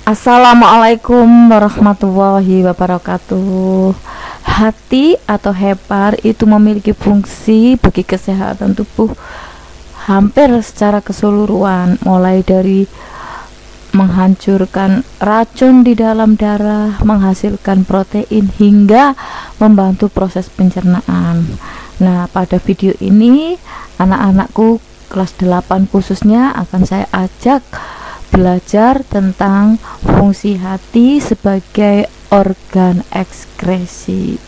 Assalamualaikum warahmatullahi wabarakatuh. Hati atau hepar itu memiliki fungsi bagi kesehatan tubuh hampir secara keseluruhan, mulai dari menghancurkan racun di dalam darah, menghasilkan protein, hingga membantu proses pencernaan. Nah, pada video ini anak-anakku kelas 8 khususnya akan saya ajak belajar tentang fungsi hati sebagai organ ekskresi.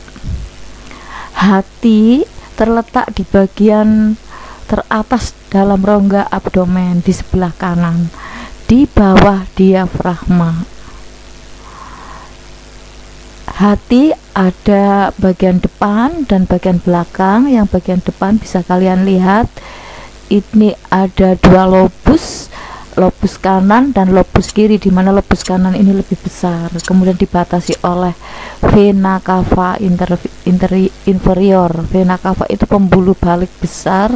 Hati terletak di bagian teratas dalam rongga abdomen di sebelah kanan, di bawah diafragma. Hati ada bagian depan dan bagian belakang. Yang bagian depan bisa kalian lihat, ini ada dua lobus kanan dan lobus kiri, di mana lobus kanan ini lebih besar, kemudian dibatasi oleh vena cava inferior. Vena cava itu pembuluh balik besar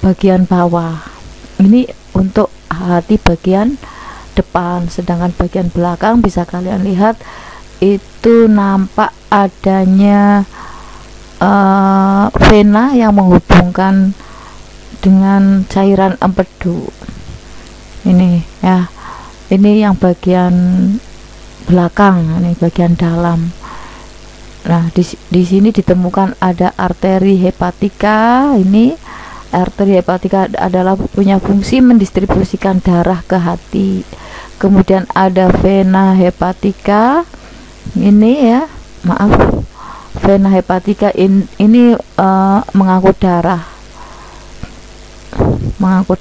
bagian bawah. Ini untuk hati bagian depan, sedangkan bagian belakang bisa kalian lihat itu nampak adanya vena yang menghubungkan dengan cairan empedu. Ini ya, ini yang bagian belakang, ini bagian dalam. Nah, di sini ditemukan ada arteri hepatika. Ini arteri hepatika adalah punya fungsi mendistribusikan darah ke hati. Kemudian ada vena hepatika. Ini ya, maaf, vena hepatika ini mengangkut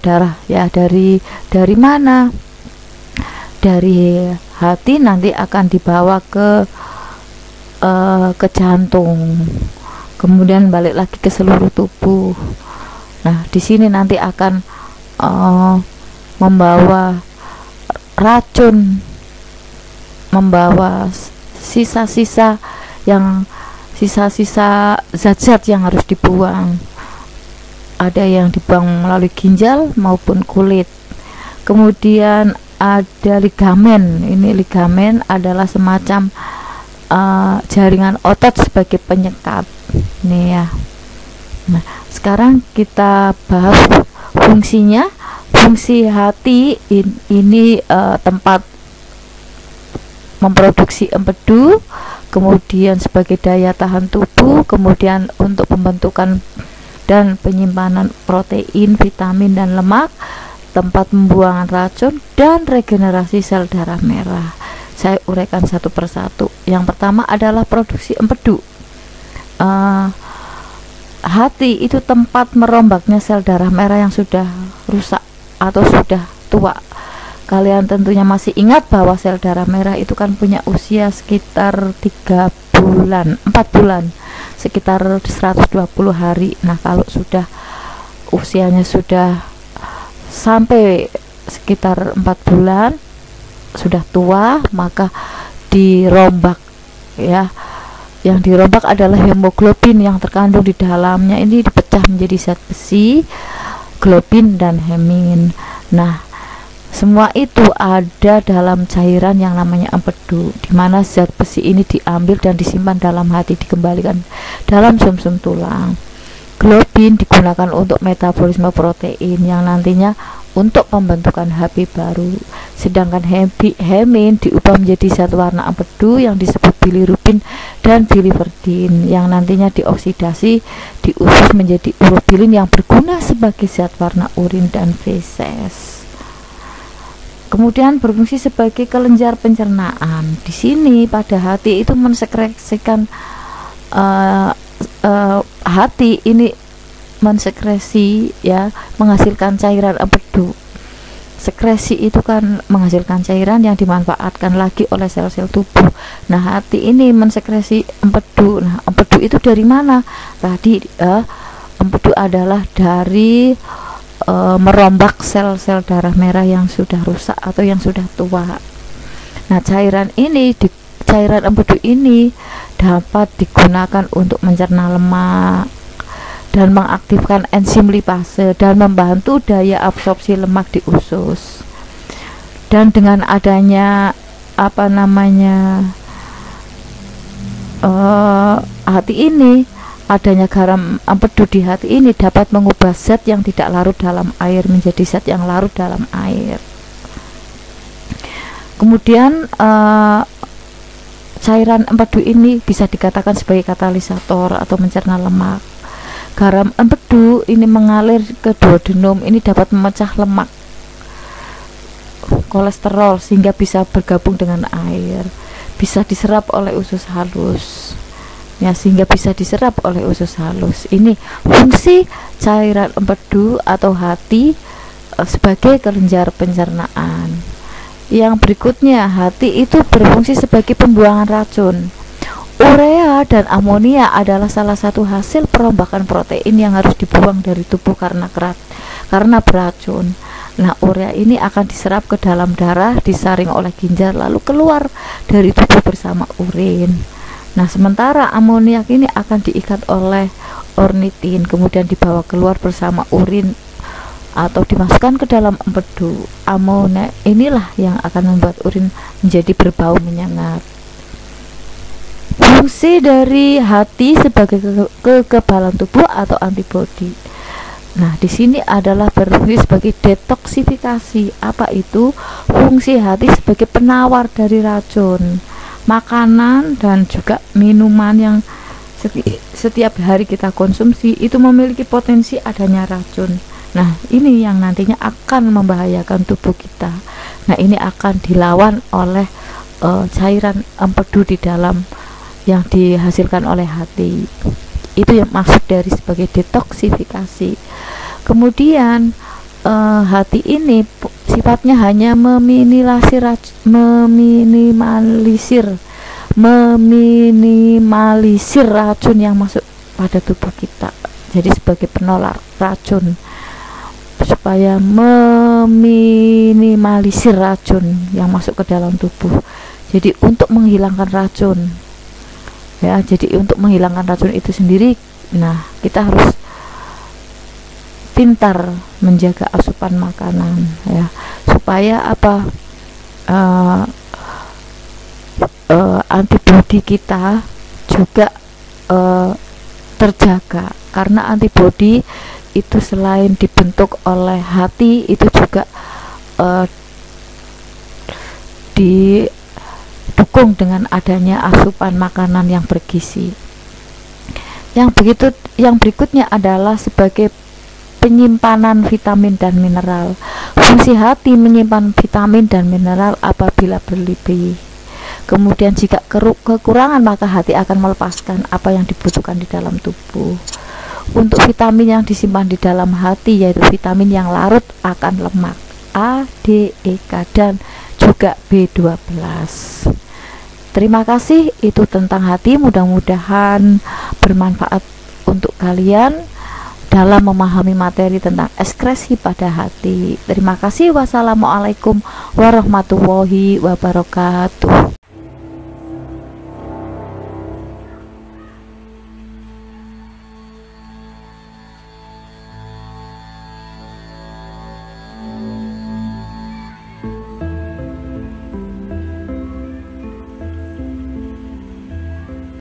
darah ya, dari mana? Dari hati nanti akan dibawa ke jantung, kemudian balik lagi ke seluruh tubuh. Nah, di sini nanti akan membawa racun, membawa sisa-sisa zat-zat yang harus dibuang. Ada yang dibuang melalui ginjal maupun kulit. Kemudian ada ligamen. Ini ligamen adalah semacam jaringan otot sebagai penyekat. Ini ya. Nah, sekarang kita bahas fungsinya. Fungsi hati ini tempat memproduksi empedu, kemudian sebagai daya tahan tubuh, kemudian untuk pembentukan dan penyimpanan protein, vitamin, dan lemak, tempat pembuangan racun, dan regenerasi sel darah merah. Saya uraikan satu persatu. Yang pertama adalah produksi empedu. Hati itu tempat merombaknya sel darah merah yang sudah rusak atau sudah tua. Kalian tentunya masih ingat bahwa sel darah merah itu kan punya usia sekitar 4 bulan, sekitar 120 hari. Nah, kalau sudah usianya sudah sampai sekitar 4 bulan, sudah tua, maka dirombak ya. Yang dirombak adalah hemoglobin yang terkandung di dalamnya. Ini dipecah menjadi zat besi, globin, dan hemin. Nah, semua itu ada dalam cairan yang namanya empedu, di mana zat besi ini diambil dan disimpan dalam hati, dikembalikan dalam sumsum tulang. Globin digunakan untuk metabolisme protein yang nantinya untuk pembentukan HB baru. Sedangkan hemin diubah menjadi zat warna empedu yang disebut bilirubin dan biliverdin, yang nantinya dioksidasi di usus menjadi urobilin yang berguna sebagai zat warna urin dan feses. Kemudian berfungsi sebagai kelenjar pencernaan. Di sini pada hati itu mensekresikan hati ini mensekresi ya, menghasilkan cairan empedu. Sekresi itu kan menghasilkan cairan yang dimanfaatkan lagi oleh sel-sel tubuh. Nah, hati ini mensekresi empedu. Nah, empedu itu dari mana? Tadi empedu adalah dari merombak sel-sel darah merah yang sudah rusak atau yang sudah tua. Nah, cairan empedu ini dapat digunakan untuk mencerna lemak dan mengaktifkan enzim lipase dan membantu daya absorpsi lemak di usus. Dan dengan adanya apa namanya hati ini, adanya garam empedu di hati ini dapat mengubah zat yang tidak larut dalam air menjadi zat yang larut dalam air. Kemudian cairan empedu ini bisa dikatakan sebagai katalisator atau mencerna lemak. Garam empedu ini mengalir ke duodenum, ini dapat memecah lemak kolesterol sehingga bisa bergabung dengan air, bisa diserap oleh usus halus ya, sehingga bisa diserap oleh usus halus. Ini fungsi cairan empedu atau hati sebagai kelenjar pencernaan. Yang berikutnya, hati itu berfungsi sebagai pembuangan racun. Urea dan amonia adalah salah satu hasil perombakan protein yang harus dibuang dari tubuh karena beracun. Nah, urea ini akan diserap ke dalam darah, disaring oleh ginjal, lalu keluar dari tubuh bersama urin. Nah, sementara amoniak ini akan diikat oleh ornitin, kemudian dibawa keluar bersama urin atau dimasukkan ke dalam empedu. Amoniak inilah yang akan membuat urin menjadi berbau menyengat. Fungsi dari hati sebagai kekebalan tubuh atau antibodi. Nah, di sini adalah berfungsi sebagai detoksifikasi. Apa itu? Fungsi hati sebagai penawar dari racun. Makanan dan juga minuman yang setiap hari kita konsumsi itu memiliki potensi adanya racun. Nah, ini yang nantinya akan membahayakan tubuh kita. Nah, ini akan dilawan oleh cairan empedu di dalam yang dihasilkan oleh hati. Itu yang maksud dari sebagai detoksifikasi. Kemudian hati ini sifatnya hanya meminimalisir racun yang masuk pada tubuh kita. Jadi sebagai penolak racun, supaya meminimalisir racun yang masuk ke dalam tubuh. Jadi untuk menghilangkan racun ya, jadi untuk menghilangkan racun itu sendiri, nah kita harus pintar menjaga asupan makanan ya, supaya apa, antibodi kita juga terjaga, karena antibodi itu selain dibentuk oleh hati, itu juga didukung dengan adanya asupan makanan yang bergizi. Yang berikutnya adalah sebagai penyimpanan vitamin dan mineral. Fungsi hati menyimpan vitamin dan mineral apabila berlebih. Kemudian jika kekurangan, maka hati akan melepaskan apa yang dibutuhkan di dalam tubuh. Untuk vitamin yang disimpan di dalam hati, yaitu vitamin yang larut akan lemak, A, D, E, K, dan juga B12. Terima kasih, itu tentang hati. Mudah-mudahan bermanfaat untuk kalian dalam memahami materi tentang ekskresi pada hati. Terima kasih. Wassalamualaikum warahmatullahi wabarakatuh.